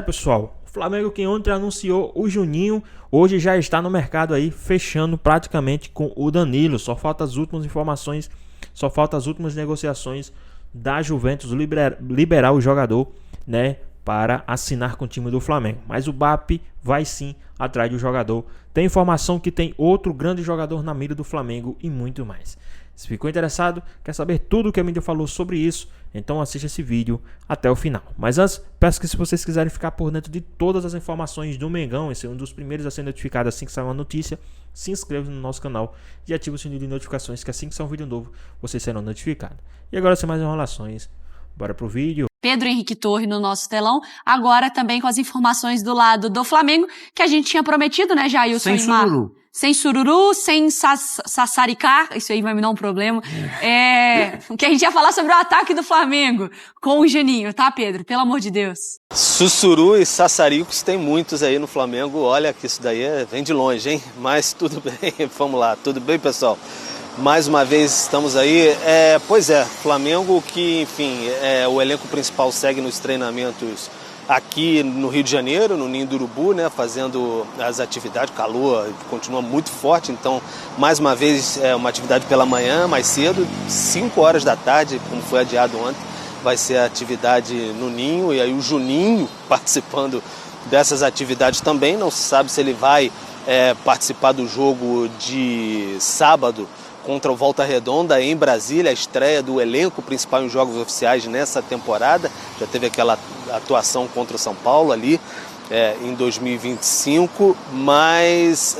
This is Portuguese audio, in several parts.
Pessoal, o Flamengo que ontem anunciou o Juninho, hoje já está no mercado aí, fechando praticamente com o Danilo. Só falta as últimas informações, só falta as últimas negociações da Juventus liberar o jogador, né, para assinar com o time do Flamengo. Mas o BAP vai sim atrás do jogador. Tem informação que tem outro grande jogador na mira do Flamengo e muito mais. Se ficou interessado, quer saber tudo o que a mídia falou sobre isso, então assista esse vídeo até o final. Mas antes, peço que se vocês quiserem ficar por dentro de todas as informações do Mengão, esse é um dos primeiros a ser notificado assim que sair uma notícia, se inscreva no nosso canal e ative o sininho de notificações, que assim que sair um vídeo novo, vocês serão notificados. E agora, sem mais enrolações, bora pro vídeo. Pedro Henrique Torre no nosso telão, agora também com as informações do lado do Flamengo, que a gente tinha prometido, né, Jailson? Sem sururu. Sem sururu, sem sassaricá, isso aí vai me dar um problema. Que a gente ia falar sobre o ataque do Flamengo com o Juninho, tá, Pedro? Pelo amor de Deus. Sussuru e sassaricos tem muitos aí no Flamengo, olha que isso daí vem de longe, hein? Mas tudo bem, vamos lá, tudo bem, pessoal? Mais uma vez estamos aí, pois é, Flamengo que, enfim, o elenco principal segue nos treinamentos aqui no Rio de Janeiro, no Ninho do Urubu, né, fazendo as atividades, o calor continua muito forte, então, mais uma vez, uma atividade pela manhã, mais cedo, 5 horas da tarde, como foi adiado ontem, vai ser a atividade no Ninho, e aí o Juninho participando dessas atividades também, não se sabe se ele vai participar do jogo de sábado, contra o Volta Redonda em Brasília, a estreia do elenco principal em jogos oficiais nessa temporada. Já teve aquela atuação contra o São Paulo ali em 2025, mas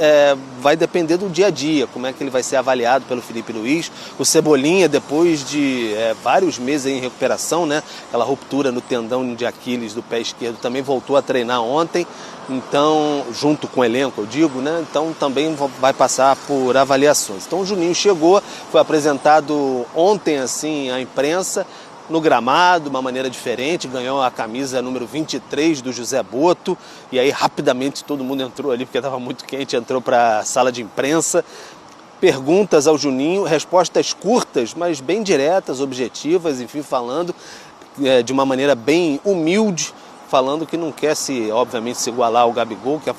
vai depender do dia a dia, como é que ele vai ser avaliado pelo Felipe Luiz. O Cebolinha, depois de vários meses em recuperação, né, aquela ruptura no tendão de Aquiles do pé esquerdo, também voltou a treinar ontem, então, junto com o elenco, eu digo, né? Então também vai passar por avaliações. Então o Juninho chegou, foi apresentado ontem assim à imprensa, no gramado, de uma maneira diferente, ganhou a camisa número 23 do José Boto, e aí rapidamente todo mundo entrou ali, porque estava muito quente, entrou para a sala de imprensa. Perguntas ao Juninho, respostas curtas, mas bem diretas, objetivas, enfim, falando de uma maneira bem humilde, falando que não quer obviamente, se igualar ao Gabigol, quer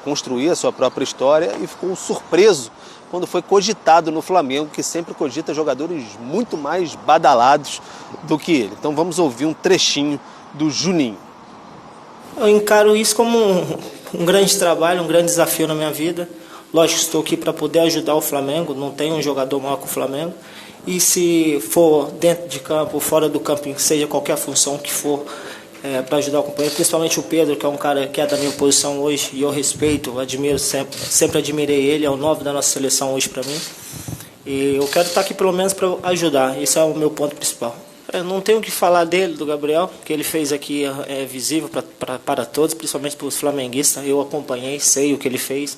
construir a sua própria história, e ficou surpreso quando foi cogitado no Flamengo, que sempre cogita jogadores muito mais badalados do que ele. Então vamos ouvir um trechinho do Juninho. Eu encaro isso como um grande trabalho, um grande desafio na minha vida. Lógico, estou aqui para poder ajudar o Flamengo, não tem um jogador maior que o Flamengo. E se for dentro de campo, fora do campo, seja qualquer função que for, para ajudar o companheiro, principalmente o Pedro, que é um cara que é da minha posição hoje, e eu respeito, admiro, sempre admirei ele, é o 9 da nossa seleção hoje para mim. E eu quero estar aqui pelo menos para ajudar, esse é o meu ponto principal. Eu não tenho o que falar dele, do Gabriel, o que ele fez aqui é visível para todos, principalmente para os flamenguistas. Eu acompanhei, sei o que ele fez,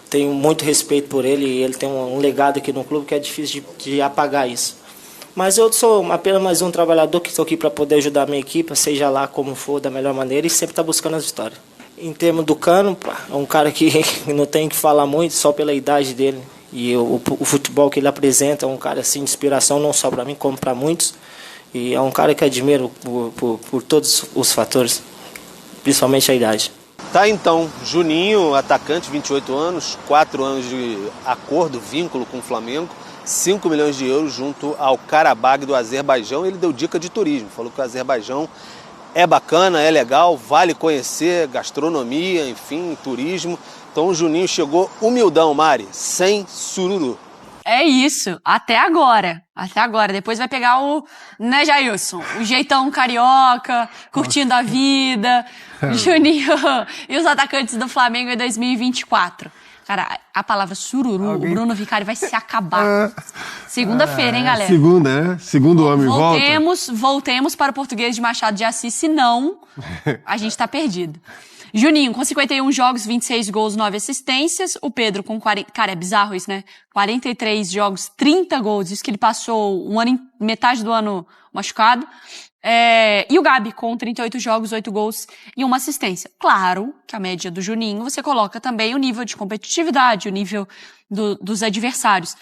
tenho muito respeito por ele, e ele tem um legado aqui no clube que é difícil de apagar isso. Mas eu sou apenas mais um trabalhador que estou aqui para poder ajudar a minha equipe, seja lá como for, da melhor maneira, e sempre estar buscando as vitórias. Em termos do Cano, é um cara que não tem que falar muito, só pela idade dele. E o futebol que ele apresenta é um cara assim, de inspiração, não só para mim, como para muitos. E é um cara que admiro por todos os fatores, principalmente a idade. Tá então, Juninho, atacante, 28 anos, 4 anos de acordo, vínculo com o Flamengo, 5 milhões de euros junto ao Karabag do Azerbaijão. Ele deu dica de turismo, falou que o Azerbaijão é bacana, é legal, vale conhecer, gastronomia, enfim, turismo. Então o Juninho chegou humildão, Mari, sem sururu. É isso, até agora. Depois vai pegar né, Jailson? O jeitão carioca, curtindo a vida, Juninho e os atacantes do Flamengo em 2024. Cara, a palavra sururu, o Bruno Vicari vai se acabar. Segunda-feira, hein, galera? Segunda, né? Segundo homem volta. Voltemos para o português de Machado de Assis, senão a gente tá perdido. Juninho, com 51 jogos, 26 gols, 9 assistências. O Pedro com 40... Cara, é bizarro isso, né? 43 jogos, 30 gols. Diz que ele passou metade do ano machucado. E o Gabi com 38 jogos, 8 gols e 1 assistência. Claro que a média do Juninho, você coloca também o nível de competitividade, o nível dos adversários.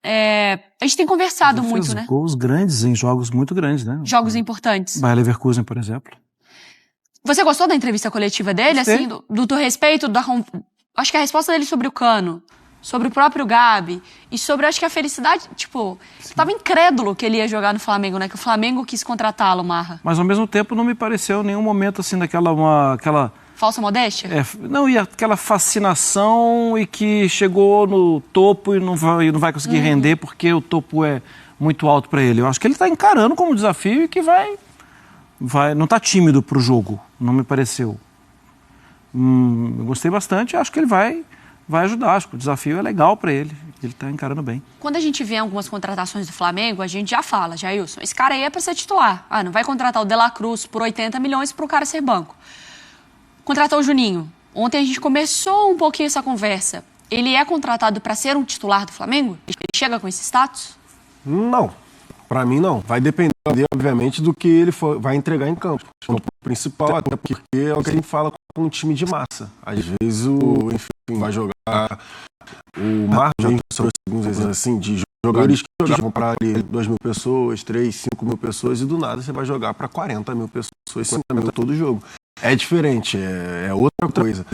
A gente tem conversado muito, né? Gols grandes em jogos muito grandes, né? Jogos importantes. Bayer Leverkusen, por exemplo. Você gostou da entrevista coletiva dele, Gostei. assim, do respeito, acho que a resposta dele sobre o Cano, sobre o próprio Gabi e sobre, acho que a felicidade, tipo, tava incrédulo que ele ia jogar no Flamengo, né? Que o Flamengo quis contratá-lo, Marra. Mas ao mesmo tempo não me pareceu em nenhum momento assim aquela Falsa modéstia? não, e aquela fascinação e que chegou no topo e não vai conseguir render porque o topo é muito alto para ele. Eu acho que ele está encarando como desafio e que não está tímido para o jogo, não me pareceu. Eu gostei bastante, acho que ele vai ajudar, acho que o desafio é legal para ele está encarando bem. Quando a gente vê algumas contratações do Flamengo, a gente já fala, Jailson, esse cara aí é para ser titular. Não vai contratar o De La Cruz por 80 milhões para o cara ser banco. Contratou o Juninho. Ontem a gente começou um pouquinho essa conversa. Ele é contratado para ser um titular do Flamengo? Ele chega com esse status? Não, pra mim não. Vai depender, obviamente, do que ele vai entregar em campo. O principal, até porque é o que a gente fala com um time de massa. Às vezes, vai jogar o Marcos, a gente trouxe alguns exemplos assim, de jogadores que jogavam para 2.000 pessoas, 3, 5 mil pessoas, e do nada você vai jogar para 40 mil pessoas, 50 mil todo jogo. É diferente, é outra coisa.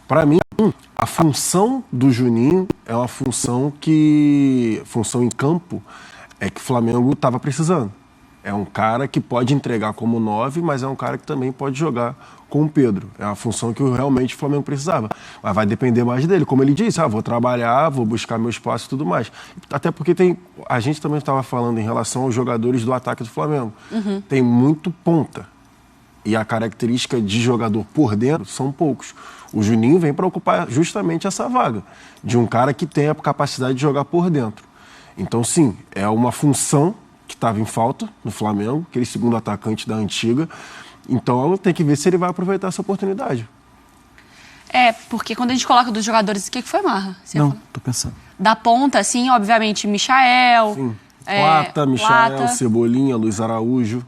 Para mim, a função do Juninho é uma função em campo, é que o Flamengo estava precisando. É um cara que pode entregar como 9, mas é um cara que também pode jogar com o Pedro. É uma função que realmente o Flamengo precisava. Mas vai depender mais dele. Como ele disse, vou trabalhar, vou buscar meu espaço e tudo mais. Até porque a gente também estava falando em relação aos jogadores do ataque do Flamengo. Tem muito ponta. E a característica de jogador por dentro são poucos. O Juninho vem para ocupar justamente essa vaga, de um cara que tem a capacidade de jogar por dentro. Então, sim, é uma função que estava em falta no Flamengo, aquele segundo atacante da antiga. Então, tem que ver se ele vai aproveitar essa oportunidade. Porque quando a gente coloca dos jogadores, o que foi, Marra? Tô pensando. Da ponta, assim, obviamente, Michael. Sim. Plata, Michael, Cebolinha, Luiz Araújo.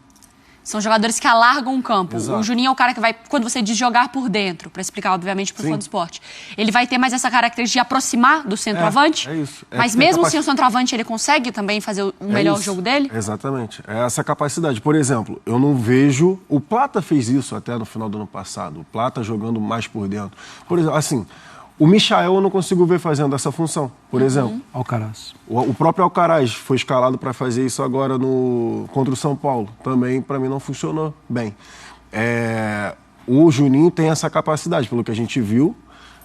São jogadores que alargam o campo. Exato. O Juninho é o cara que vai, quando você diz jogar por dentro, para explicar, obviamente, para o fã do esporte, ele vai ter mais essa característica de aproximar do centroavante? É isso. Mas mesmo sem o centroavante, ele consegue também fazer o melhor jogo dele? Exatamente. É essa capacidade. Por exemplo, eu não vejo... O Plata fez isso até no final do ano passado. O Plata jogando mais por dentro. Por exemplo, assim... O Michael eu não consigo ver fazendo essa função, por exemplo. Alcaraz. O próprio Alcaraz foi escalado para fazer isso agora contra o São Paulo. Também, para mim, não funcionou bem. O Juninho tem essa capacidade, pelo que a gente viu,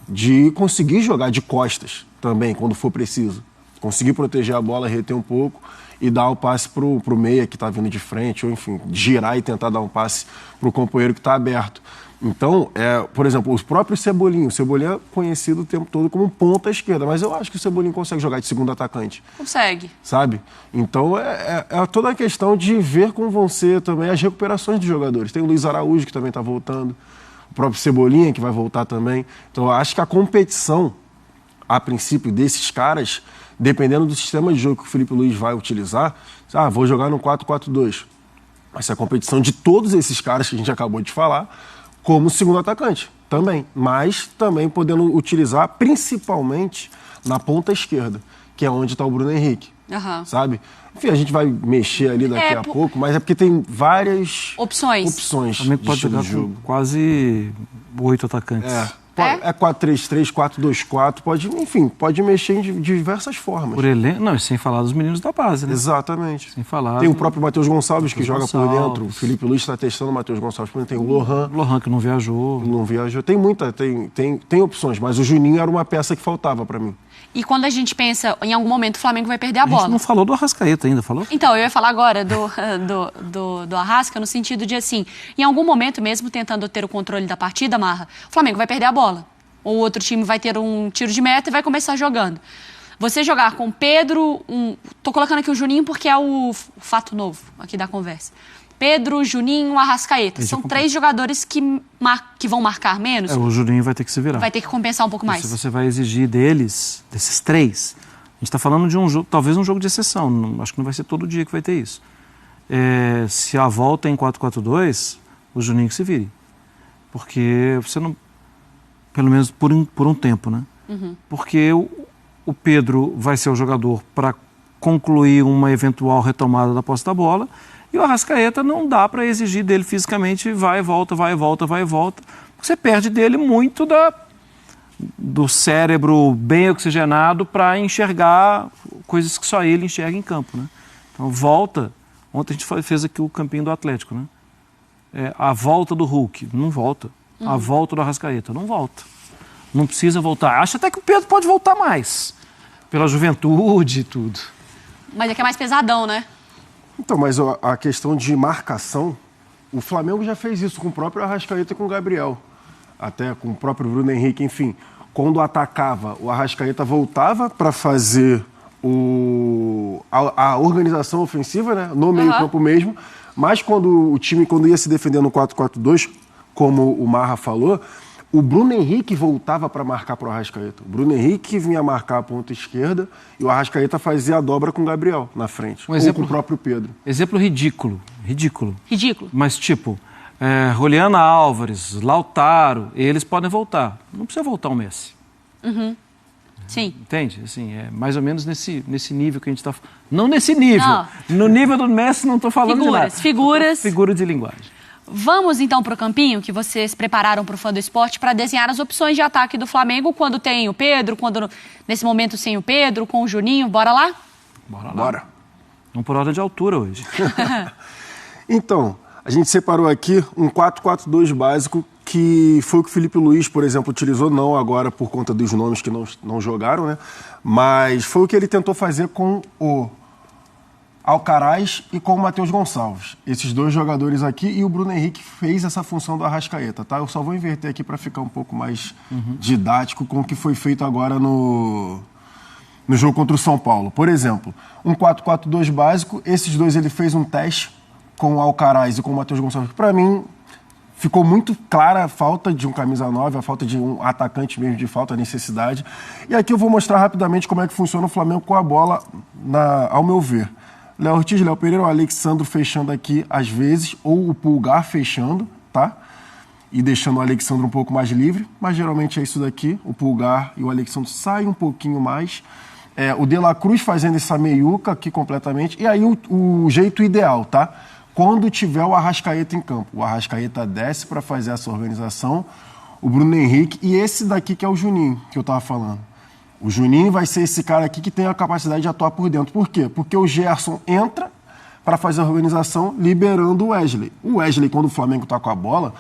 de conseguir jogar de costas também, quando for preciso. Conseguir proteger a bola, reter um pouco e dar o passe pro meia que está vindo de frente, ou enfim, girar e tentar dar um passe pro companheiro que está aberto. Então, por exemplo, os próprios Cebolinha. O Cebolinha é conhecido o tempo todo como ponta esquerda, mas eu acho que o Cebolinha consegue jogar de segundo atacante. Consegue. Sabe? Então, é toda a questão de ver como vão ser também as recuperações dos jogadores. Tem o Luiz Araújo, que também está voltando. O próprio Cebolinha, que vai voltar também. Então, eu acho que a competição, a princípio, desses caras, dependendo do sistema de jogo que o Felipe Luiz vai utilizar, vou jogar no 4-4-2. Essa é a competição de todos esses caras que a gente acabou de falar, como segundo atacante também, mas também podendo utilizar principalmente na ponta esquerda, que é onde está o Bruno Henrique, sabe? Enfim, a gente vai mexer ali daqui a pouco, mas é porque tem várias opções. Também pode jogar com quase 8 atacantes. É 4-3-3, 4-2-4, pode mexer de diversas formas. Por elenco, não, sem falar dos meninos da base, né? Exatamente. Sem falar. Tem o próprio Matheus Gonçalves, que joga por dentro. O Felipe Luiz está testando o Matheus Gonçalves. Tem o Lohan. Lohan, que não viajou. Tem opções, mas o Juninho era uma peça que faltava para mim. E quando a gente pensa, em algum momento o Flamengo vai perder a bola. A gente não falou do Arrascaeta ainda, falou? Então, eu ia falar agora do Arrasca, no sentido de, assim, em algum momento, mesmo tentando ter o controle da partida, Marra, o Flamengo vai perder a bola. Ou o outro time vai ter um tiro de meta e vai começar jogando. Você jogar com Pedro, tô colocando aqui o Juninho porque é o fato novo aqui da conversa. Pedro, Juninho, Arrascaeta. São 3 jogadores que vão marcar menos. O Juninho vai ter que se virar. Vai ter que compensar um pouco mais. Se você vai exigir desses 3, a gente está falando de um jogo, talvez um jogo de exceção. Acho que não vai ser todo dia que vai ter isso. Se a volta é em 4-4-2, o Juninho que se vire. Porque você não... Pelo menos por um tempo, né? Porque o Pedro vai ser o jogador para concluir uma eventual retomada da posse da bola E o Arrascaeta não dá para exigir dele fisicamente vai e volta, vai e volta, vai e volta. Você perde dele muito do cérebro bem oxigenado para enxergar coisas que só ele enxerga em campo, né? Então, volta. Ontem a gente fez aqui o campinho do Atlético, né? A volta do Hulk, não volta. A volta do Arrascaeta, não volta. Não precisa voltar. Acho até que o Pedro pode voltar mais. Pela juventude e tudo. Mas é que é mais pesadão, né? Então, mas a questão de marcação, o Flamengo já fez isso com o próprio Arrascaeta e com o Gabriel. Até com o próprio Bruno Henrique, enfim. Quando atacava, o Arrascaeta voltava para fazer a organização ofensiva, né, no meio-campo mesmo, mas quando o time ia se defender no 4-4-2, como o Marra falou, o Bruno Henrique voltava para marcar para o Arrascaeta. O Bruno Henrique vinha marcar a ponta esquerda e o Arrascaeta fazia a dobra com o Gabriel na frente, ou com o próprio Pedro. Exemplo ridículo. Ridículo. Mas tipo, Juliana Álvares, Lautaro, eles podem voltar. Não precisa voltar o Messi. Sim. Entende? Assim, é mais ou menos nesse nível que a gente está... Não nesse nível. Não. No nível do Messi não estou falando de nada. Figuras de linguagem. Vamos então para o campinho que vocês prepararam para o Fã do Esporte para desenhar as opções de ataque do Flamengo quando tem o Pedro, nesse momento sem o Pedro, com o Juninho. Bora lá? Bora. Vamos por ordem de altura hoje. Então, a gente separou aqui um 4-4-2 básico que foi o que o Felipe Luiz, por exemplo, utilizou, não agora por conta dos nomes que não jogaram, né? Mas foi o que ele tentou fazer com o Alcaraz e com o Matheus Gonçalves. Esses dois jogadores aqui, e o Bruno Henrique fez essa função do Arrascaeta, tá? Eu só vou inverter aqui para ficar um pouco mais didático com o que foi feito agora no jogo contra o São Paulo. Por exemplo, um 4-4-2 básico, esses dois ele fez um teste com o Alcaraz e com o Matheus Gonçalves. Para mim, ficou muito clara a falta de um camisa 9, a falta de um atacante mesmo de falta, a necessidade. E aqui eu vou mostrar rapidamente como é que funciona o Flamengo com a bola, ao meu ver. Léo Ortiz, Léo Pereira, o Alexandro fechando aqui às vezes, ou o Pulgar fechando, tá? E deixando o Alexandro um pouco mais livre, mas geralmente é isso daqui, o Pulgar e o Alexandro saem um pouquinho mais. O De La Cruz fazendo essa meiuca aqui completamente, e aí o jeito ideal, tá? Quando tiver o Arrascaeta em campo. O Arrascaeta desce para fazer essa organização, o Bruno Henrique e esse daqui que é o Juninho, que eu estava falando. O Juninho vai ser esse cara aqui que tem a capacidade de atuar por dentro. Por quê? Porque o Gerson entra para fazer a organização liberando o Wesley. O Wesley, quando o Flamengo está com a bola,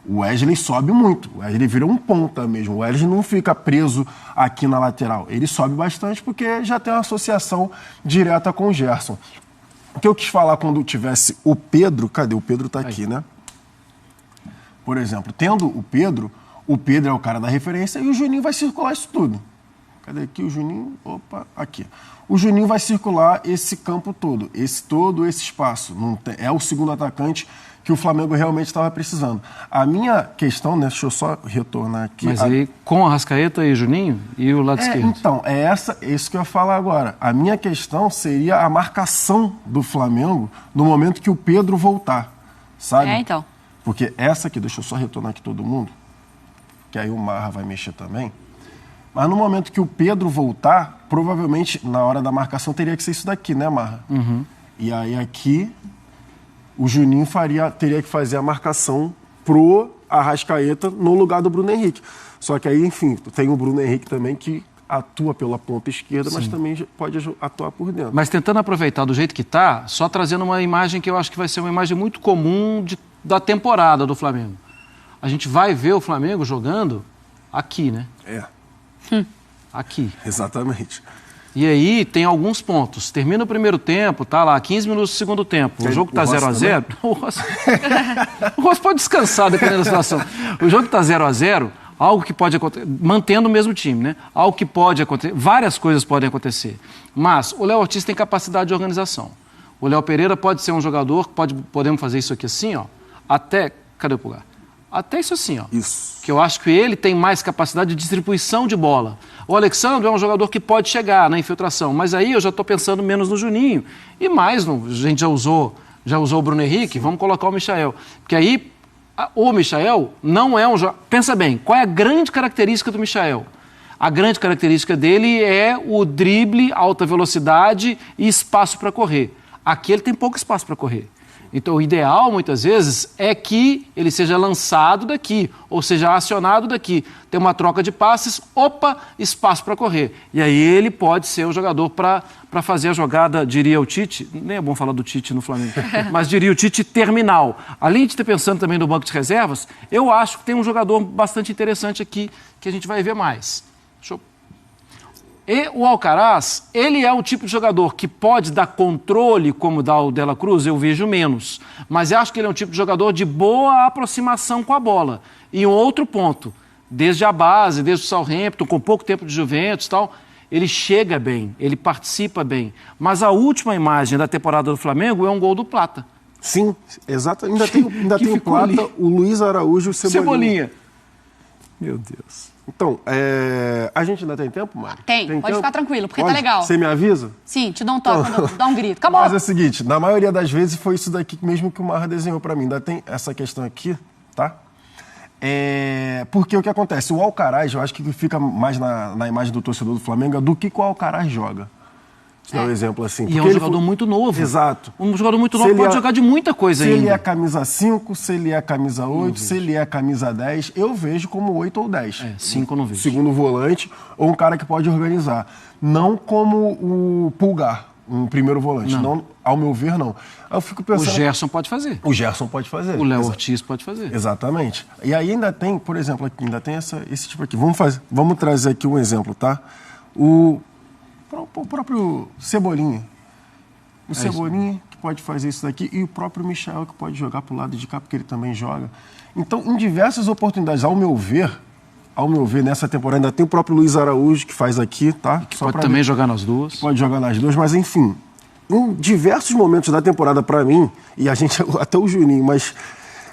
o Wesley sobe muito. O Wesley vira um ponta mesmo. O Wesley não fica preso aqui na lateral. Ele sobe bastante porque já tem uma associação direta com o Gerson. O que eu quis falar quando tivesse o Pedro... Cadê? O Pedro tá aqui, né? Por exemplo, tendo o Pedro é o cara da referência e o Juninho vai circular isso tudo. Cadê aqui o Juninho? Opa, aqui. O Juninho vai circular esse campo todo, esse espaço. É o segundo atacante que o Flamengo realmente estava precisando. A minha questão, né? Deixa eu só retornar aqui. Mas aí, com a Arrascaeta e Juninho e o lado esquerdo? Então, é isso que eu ia falar agora. A minha questão seria a marcação do Flamengo no momento que o Pedro voltar, sabe? Então. Porque essa aqui, deixa eu só retornar aqui todo mundo, que aí o Marra vai mexer também. Mas no momento que o Pedro voltar, provavelmente, na hora da marcação, teria que ser isso daqui, né, Marra? E aí aqui, o Juninho teria que fazer a marcação pro Arrascaeta no lugar do Bruno Henrique. Só que aí, enfim, tem o Bruno Henrique também que atua pela ponta esquerda, mas também pode atuar por dentro. Mas tentando aproveitar do jeito que tá, só trazendo uma imagem que eu acho que vai ser uma imagem muito comum da temporada do Flamengo. A gente vai ver o Flamengo jogando aqui, né? Aqui. Exatamente. E aí tem alguns pontos. Termina o primeiro tempo, tá lá, 15 minutos do segundo tempo. O jogo tá 0-0. O Rossi pode descansar, dependendo da situação. O jogo tá 0-0, algo que pode acontecer, mantendo o mesmo time, né? Algo que pode acontecer, várias coisas podem acontecer. Mas o Léo Ortiz tem capacidade de organização. O Léo Pereira pode ser um jogador, podemos fazer isso aqui assim, ó. Cadê o Pulgar? Até isso assim, ó. Isso. Que eu acho que ele tem mais capacidade de distribuição de bola. O Alexandre é um jogador que pode chegar na infiltração, mas aí eu já estou pensando menos no Juninho. E mais, a gente já usou o Bruno Henrique, vamos colocar o Michael. Porque aí, o Michael não é um jogador... Pensa bem, qual é a grande característica do Michael? A grande característica dele é o drible, alta velocidade e espaço para correr. Aqui ele tem pouco espaço para correr. Então, o ideal, muitas vezes, é que ele seja lançado daqui, ou seja, acionado daqui. Tem uma troca de passes, opa, espaço para correr. E aí ele pode ser o jogador para fazer a jogada, diria o Tite, nem é bom falar do Tite no Flamengo, mas diria o Tite terminal. Além de estar pensando também no banco de reservas, eu acho que tem um jogador bastante interessante aqui, que a gente vai ver mais. E o Alcaraz, ele é um tipo de jogador que pode dar controle, como dá o Dela Cruz, eu vejo menos. Mas eu acho que ele é um tipo de jogador de boa aproximação com a bola. E um outro ponto, desde a base, desde o Southampton, com pouco tempo de Juventus e tal, ele chega bem, ele participa bem. Mas a última imagem da temporada do Flamengo é um gol do Plata. Sim, exato. Ainda tem o Plata, ali. O Luiz Araújo e o Cebolinha. Meu Deus. Então, a gente ainda tem tempo, Mari? Tem pode tempo? ficar tranquilo, porque Pode? tá legal. Você me avisa? Sim, te dou um toque, dá um grito. Acabou. Mas é o seguinte, na maioria das vezes foi isso daqui mesmo que o Marra desenhou pra mim. Ainda tem essa questão aqui, tá? Porque o que acontece? O Alcaraz, eu acho que fica mais na imagem do torcedor do Flamengo do que o Alcaraz joga. Deixa eu dar um exemplo assim. E é um jogador muito novo. Exato. Um jogador muito novo pode jogar de muita coisa ainda. Se ele é camisa 5, se ele é camisa 8, se ele é camisa 10, eu vejo como 8 ou 10. 5 eu não vejo. Segundo volante, ou um cara que pode organizar. Não como o Pulgar, um primeiro volante. Não, ao meu ver, não. Eu fico pensando... O Gerson pode fazer. O Gerson pode fazer. O Léo Ortiz pode fazer. Exatamente. E aí ainda tem, por exemplo, aqui, ainda tem esse tipo aqui. Vamos trazer aqui um exemplo, tá? O próprio Cebolinha. O Cebolinha que pode fazer isso daqui e o próprio Michael que pode jogar pro lado de cá, porque ele também joga. Então, em diversas oportunidades, ao meu ver, nessa temporada ainda tem o próprio Luiz Araújo que faz aqui, tá? Que pode também jogar nas duas. Pode jogar nas duas, mas enfim, em diversos momentos da temporada pra mim, e a gente, até o Juninho, mas...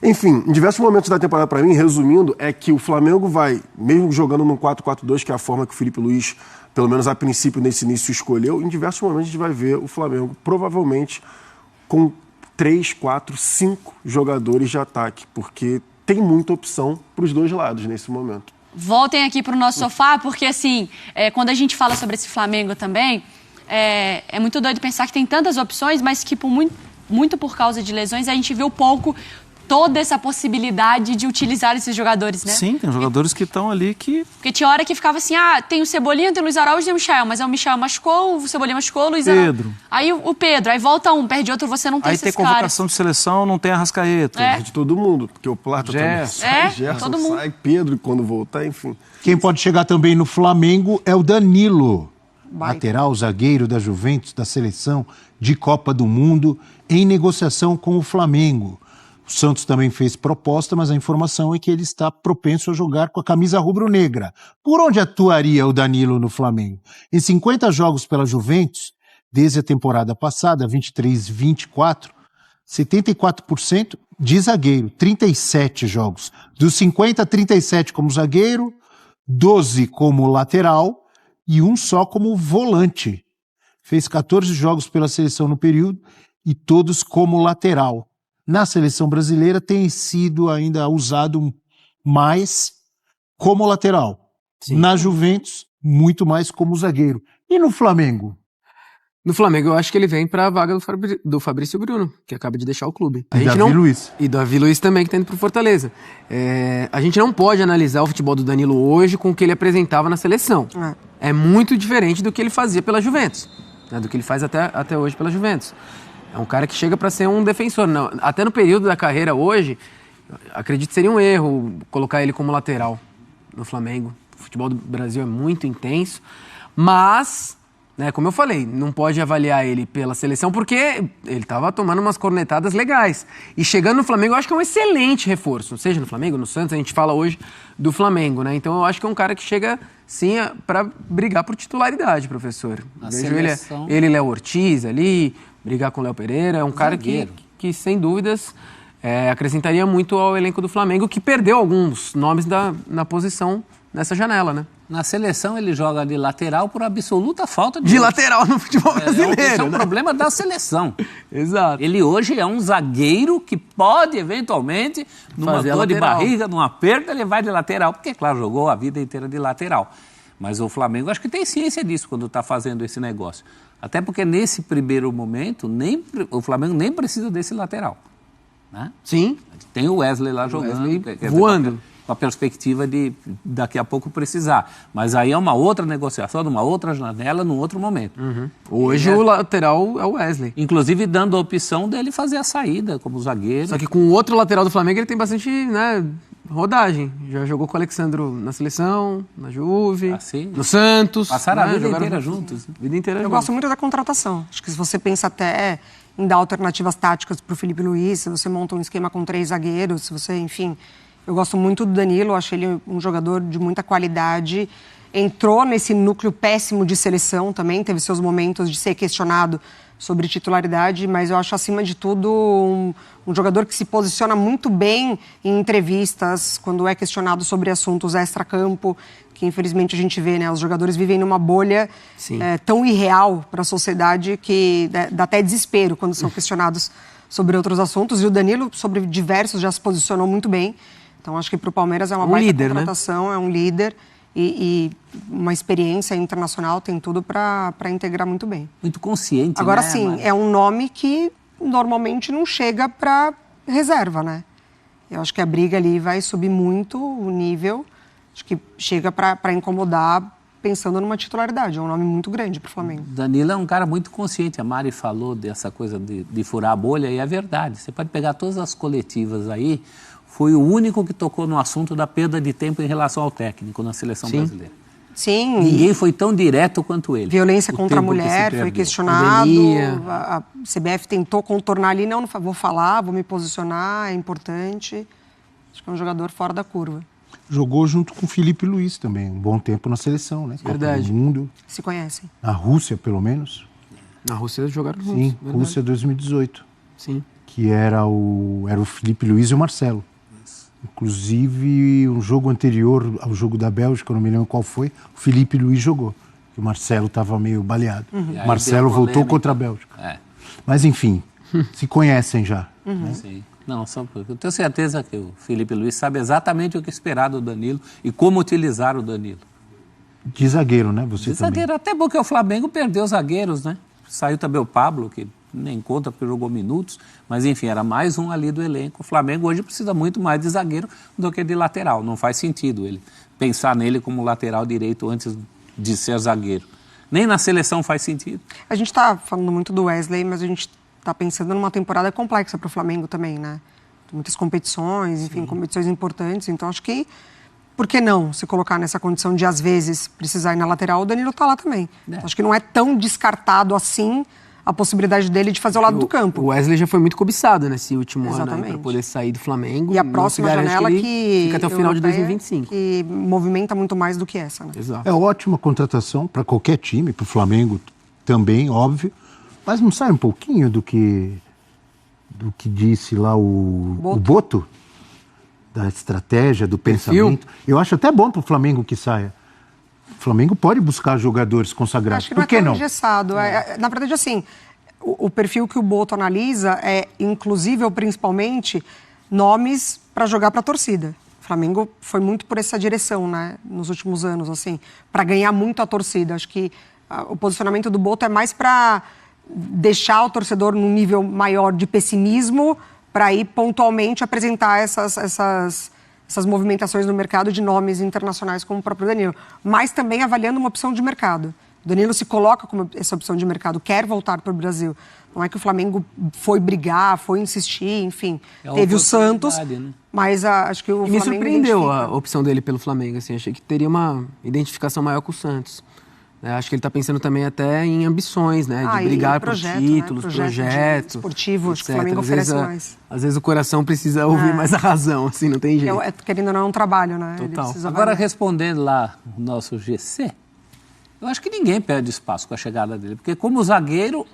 Enfim, em diversos momentos da temporada pra mim, resumindo, é que o Flamengo vai, mesmo jogando num 4-4-2, que é a forma que o Felipe Luiz, pelo menos a princípio, nesse início, escolheu, em diversos momentos a gente vai ver o Flamengo, provavelmente, com 3, 4, 5 jogadores de ataque, porque tem muita opção pros dois lados nesse momento. Voltem aqui pro nosso sofá, porque assim, quando a gente fala sobre esse Flamengo também, é muito doido pensar que tem tantas opções, mas que muito por causa de lesões a gente viu pouco toda essa possibilidade de utilizar esses jogadores, né? Sim, tem jogadores que estão ali que... Porque tinha hora que ficava assim, tem o Cebolinha, tem o Luiz Araújo, tem o Michael, mas o Michael machucou, o Cebolinha machucou, o Luiz Araújo... Pedro. Aí o Pedro, aí volta um, perde outro, você não tem aí esses tem convocação de seleção, não tem Arrascaeta. De todo mundo, porque o Plata também sai, Gerson todo mundo. sai, Pedro quando voltar, enfim. Quem pode chegar também no Flamengo é o Danilo, lateral, zagueiro da Juventus, da seleção de Copa do Mundo, em negociação com o Flamengo. O Santos também fez proposta, mas a informação é que ele está propenso a jogar com a camisa rubro-negra. Por onde atuaria o Danilo no Flamengo? Em 50 jogos pela Juventus, desde a temporada passada, 23-24, 74% de zagueiro, 37 jogos. Dos 50, 37 como zagueiro, 12 como lateral e um só como volante. Fez 14 jogos pela seleção no período e todos como lateral. Na seleção brasileira tem sido ainda usado mais como lateral. Sim. Na Juventus, muito mais como zagueiro. E no Flamengo? No Flamengo, eu acho que ele vem para a vaga do Fabrício Bruno, que acaba de deixar o clube. E Davi Luiz. E Davi Luiz também, que está indo para o Fortaleza. A gente não pode analisar o futebol do Danilo hoje com o que ele apresentava na seleção. É muito diferente do que ele fazia pela Juventus, né, do que ele faz até hoje pela Juventus. É um cara que chega para ser um defensor. Não, até no período da carreira hoje, acredito que seria um erro colocar ele como lateral no Flamengo. O futebol do Brasil é muito intenso, mas, né, como eu falei, não pode avaliar ele pela seleção porque ele estava tomando umas cornetadas legais. E chegando no Flamengo, eu acho que é um excelente reforço. Seja no Flamengo, no Santos, a gente fala hoje do Flamengo, né? Então eu acho que é um cara que chega, sim, para brigar por titularidade, professor. Vejo ele Léo Ortiz ali, brigar com o Léo Pereira. É um cara que sem dúvidas, acrescentaria muito ao elenco do Flamengo, que perdeu alguns nomes na posição nessa janela, né? Na seleção ele joga de lateral por absoluta falta de lateral no futebol brasileiro. Esse é um problema da seleção. Exato. Ele hoje é um zagueiro que pode, eventualmente, numa dor de barriga, numa perda, ele vai de lateral, porque, claro, jogou a vida inteira de lateral. Mas o Flamengo acho que tem ciência disso quando está fazendo esse negócio. Até porque nesse primeiro momento, o Flamengo nem precisa desse lateral. né? Sim. Tem o Wesley lá jogando. Wesley voando. Com a perspectiva de daqui a pouco precisar. Mas aí é uma outra negociação, numa outra janela, num outro momento. Hoje o lateral é o Wesley. Inclusive dando a opção dele fazer a saída como zagueiro. Só que com o outro lateral do Flamengo ele tem bastante, né, rodagem. Já jogou com o Alexandro na seleção, na Juve, no Santos. Passaram a vida Jogaram inteira juntos. Vida inteira Eu juntos. gosto muito da contratação. Acho que se você pensa até em dar alternativas táticas para o Felipe Luiz, se você monta um esquema com 3 zagueiros, se você, enfim... Eu gosto muito do Danilo, acho ele um jogador de muita qualidade. Entrou nesse núcleo péssimo de seleção também, teve seus momentos de ser questionado sobre titularidade, mas eu acho, acima de tudo, um jogador que se posiciona muito bem em entrevistas, quando é questionado sobre assuntos extra-campo, que infelizmente a gente vê, né? Os jogadores vivem numa bolha tão irreal para a sociedade que dá até desespero quando são questionados sobre outros assuntos. E o Danilo, sobre diversos, já se posicionou muito bem. Então, acho que para o Palmeiras é uma baita líder, contratação, né? É um líder e uma experiência internacional, tem tudo para integrar muito bem. Muito consciente, Agora, né, sim, Mari? é um nome que normalmente não chega para reserva, né? Eu acho que a briga ali vai subir muito o nível, acho que chega para incomodar pensando numa titularidade, é um nome muito grande para o Flamengo. Danilo é um cara muito consciente, a Mari falou dessa coisa de furar a bolha e é verdade. Você pode pegar todas as coletivas aí, foi o único que tocou no assunto da perda de tempo em relação ao técnico na seleção brasileira. Sim. Ninguém foi tão direto quanto ele. Violência contra a mulher foi questionado. A CBF tentou contornar ali, não vou falar, vou me posicionar, é importante. Acho que é um jogador fora da curva. Jogou junto com o Felipe Luiz também, um bom tempo na seleção, né? Verdade. Copa do Mundo. Se conhecem. Na Rússia, pelo menos. Na Rússia jogaram juntos. Sim, verdade. Rússia 2018. Sim. Que era o Felipe Luiz e o Marcelo. Inclusive, um jogo anterior ao jogo da Bélgica, eu não me lembro qual foi, o Felipe Luiz jogou. O Marcelo estava meio baleado. O Marcelo voltou contra a Bélgica. Mas, enfim, se conhecem já. Né? Sim. Não, só porque eu tenho certeza que o Felipe Luiz sabe exatamente o que esperar do Danilo e como utilizar o Danilo. De zagueiro, né? Você De também. zagueiro, até porque o Flamengo perdeu zagueiros, né? Saiu também o Pablo, que nem conta porque jogou minutos, mas enfim, era mais um ali do elenco. O Flamengo hoje precisa muito mais de zagueiro do que de lateral. Não faz sentido ele pensar nele como lateral direito antes de ser zagueiro. Nem na seleção faz sentido. A gente está falando muito do Wesley, mas a gente está pensando numa temporada complexa para o Flamengo também, né? Muitas competições, enfim, competições importantes. Então, acho que, por que não se colocar nessa condição de, às vezes, precisar ir na lateral? O Danilo está lá também. Então, acho que não é tão descartado assim a possibilidade dele de fazer o lado do campo. O Wesley já foi muito cobiçado nesse último ano, Exatamente. para poder sair do Flamengo. E a Não próxima se garante janela ele que fica até o final de europeia, 2025. que movimenta muito mais do que essa, né? Exato. É ótima contratação para qualquer time, para o Flamengo também, óbvio. Mas não sai um pouquinho do que disse lá o Boto? Da estratégia, do pensamento. Eu acho até bom para o Flamengo que saia. O Flamengo pode buscar jogadores consagrados. Acho que não Por que é tão não? engessado. Na verdade, assim, o perfil que o Boto analisa é, inclusive, ou principalmente, nomes para jogar para a torcida. O Flamengo foi muito por essa direção, né, nos últimos anos, assim, para ganhar muito a torcida. Acho que o posicionamento do Boto é mais para deixar o torcedor num nível maior de pessimismo, para ir pontualmente apresentar essas movimentações no mercado de nomes internacionais como o próprio Danilo, mas também avaliando uma opção de mercado. O Danilo se coloca como essa opção de mercado, quer voltar para o Brasil. Não é que o Flamengo foi brigar, foi insistir, enfim. Teve o Santos, né? Mas acho que o Flamengo me surpreendeu identifica. a opção dele pelo Flamengo. Assim, achei que teria uma identificação maior com o Santos. Acho que ele está pensando também até em ambições, né? De brigar por títulos, projeto esportivo, acho que o Flamengo oferece mais. Às vezes o coração precisa ouvir mais a razão, assim, não tem jeito. Querendo ou não, é um trabalho, né? Total. Agora, respondendo lá o nosso GC, eu acho que ninguém perde espaço com a chegada dele, porque como zagueiro,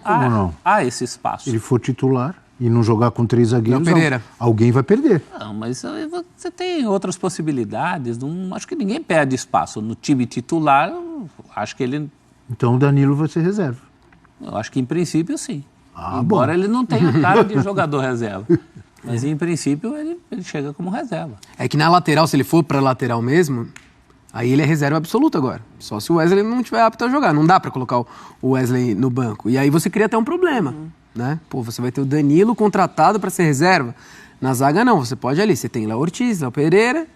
há esse espaço. Se ele for titular e não jogar com 3 zagueiros, Pereira. alguém vai perder. Não, mas você tem outras possibilidades. Não, acho que ninguém perde espaço. No time titular, acho que ele... Então o Danilo vai ser reserva. Eu acho que em princípio sim. Embora ele não tenha cara de jogador reserva. Mas em princípio ele chega como reserva. É que na lateral, se ele for para lateral mesmo, aí ele é reserva absoluta agora. Só se o Wesley não estiver apto a jogar. Não dá para colocar o Wesley no banco. E aí você cria até um problema. Né? Pô, você vai ter o Danilo contratado para ser reserva. Na zaga não, você pode ali, você tem Léo Ortiz, Léo Pereira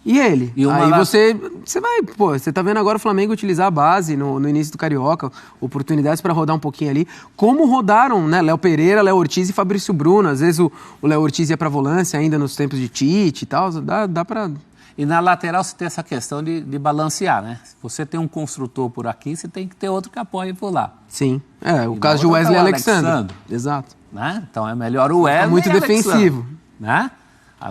e ele. E aí você vai, você tá vendo agora o Flamengo utilizar a base no início do Carioca, oportunidades para rodar um pouquinho ali, como rodaram, né, Léo Pereira, Léo Ortiz e Fabrício Bruno. Às vezes o Léo Ortiz ia pra volância ainda nos tempos de Tite e tal, dá pra... E na lateral você tem essa questão de balancear, né? Se você tem um construtor por aqui, você tem que ter outro que apoie por lá. Sim, o caso de Wesley Alexandre. Exato. Né? Então é melhor o Wesley muito defensivo. Né?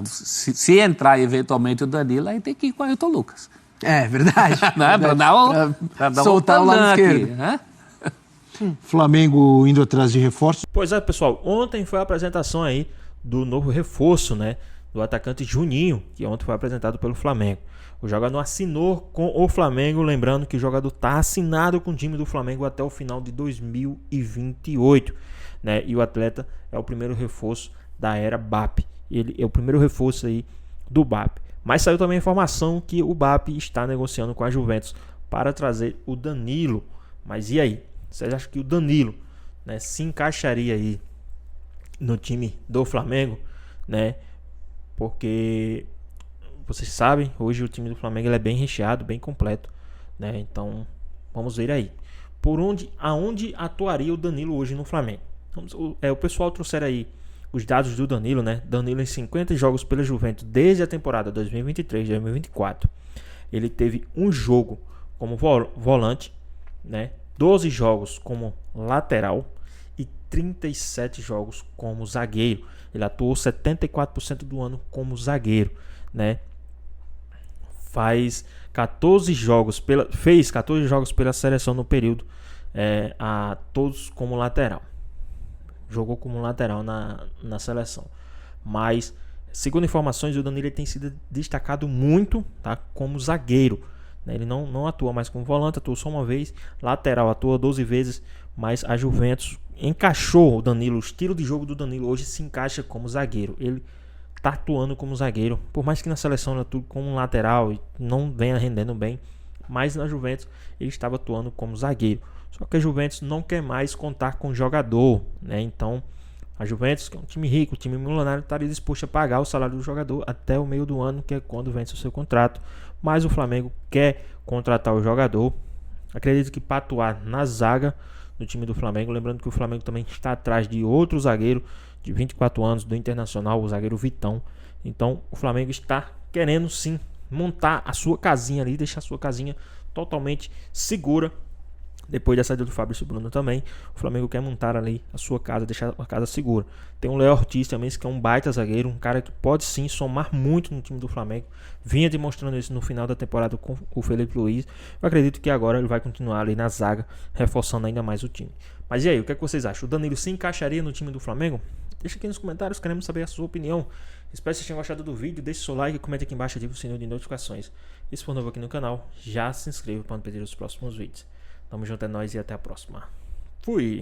Se entrar eventualmente o Danilo, aí tem que ir com o Ailton Lucas. É verdade. Né? Pra dar soltar o lado esquerdo. Né? Flamengo indo atrás de reforços. Pois é, pessoal, ontem foi a apresentação aí do novo reforço, né? Do atacante Juninho, que ontem foi apresentado pelo Flamengo. O jogador assinou com o Flamengo, lembrando que o jogador está assinado com o time do Flamengo até o final de 2028, né? E o atleta é o primeiro reforço da era BAP. Ele é o primeiro reforço aí do BAP. Mas saiu também a informação que o BAP está negociando com a Juventus para trazer o Danilo. Mas e aí? Vocês acham que o Danilo, né, se encaixaria aí no time do Flamengo, né? Porque vocês sabem, hoje o time do Flamengo ele é bem recheado, bem completo, né? Então, vamos ver aí. Aonde atuaria o Danilo hoje no Flamengo? O pessoal trouxeram aí os dados do Danilo, né? Danilo em 50 jogos pela Juventus desde a temporada 2023-2024. Ele teve um jogo como volante, né? 12 jogos como lateral e 37 jogos como zagueiro. Ele atuou 74% do ano como zagueiro, né? Fez 14 jogos pela seleção no período, a todos como lateral. Jogou como lateral na seleção. Mas, segundo informações, o Danilo tem sido destacado muito, tá, como zagueiro, né? Ele não atua mais como volante, atuou só uma vez. Lateral atua 12 vezes, mas a Juventus encaixou o Danilo. O estilo de jogo do Danilo hoje se encaixa como zagueiro. Ele está atuando como zagueiro, por mais que na seleção ele atue como lateral e não venha rendendo bem, mas na Juventus ele estava atuando como zagueiro. Só que a Juventus não quer mais contar com jogador, né? Então a Juventus, que é um time rico, um time milionário, estaria disposto a pagar o salário do jogador até o meio do ano, que é quando vence o seu contrato. Mas o Flamengo quer contratar o jogador. Acredito que para atuar na zaga no time do Flamengo, lembrando que o Flamengo também está atrás de outro zagueiro de 24 anos do Internacional, o zagueiro Vitão. Então o Flamengo está querendo sim montar a sua casinha ali, deixar a sua casinha totalmente segura. Depois da saída do Fabrício Bruno também, o Flamengo quer montar ali a sua casa, deixar a casa segura. Tem o Léo Ortiz também, que é um baita zagueiro, um cara que pode sim somar muito no time do Flamengo. Vinha demonstrando isso no final da temporada com o Felipe Luiz. Eu acredito que agora ele vai continuar ali na zaga, reforçando ainda mais o time. Mas e aí, o que é que vocês acham? O Danilo se encaixaria no time do Flamengo? Deixa aqui nos comentários, queremos saber a sua opinião. Espero que vocês tenham gostado do vídeo, deixe seu like, comente aqui embaixo, ative o sininho de notificações. E se for novo aqui no canal, já se inscreva para não perder os próximos vídeos. Tamo junto, é nóis e até a próxima. Fui!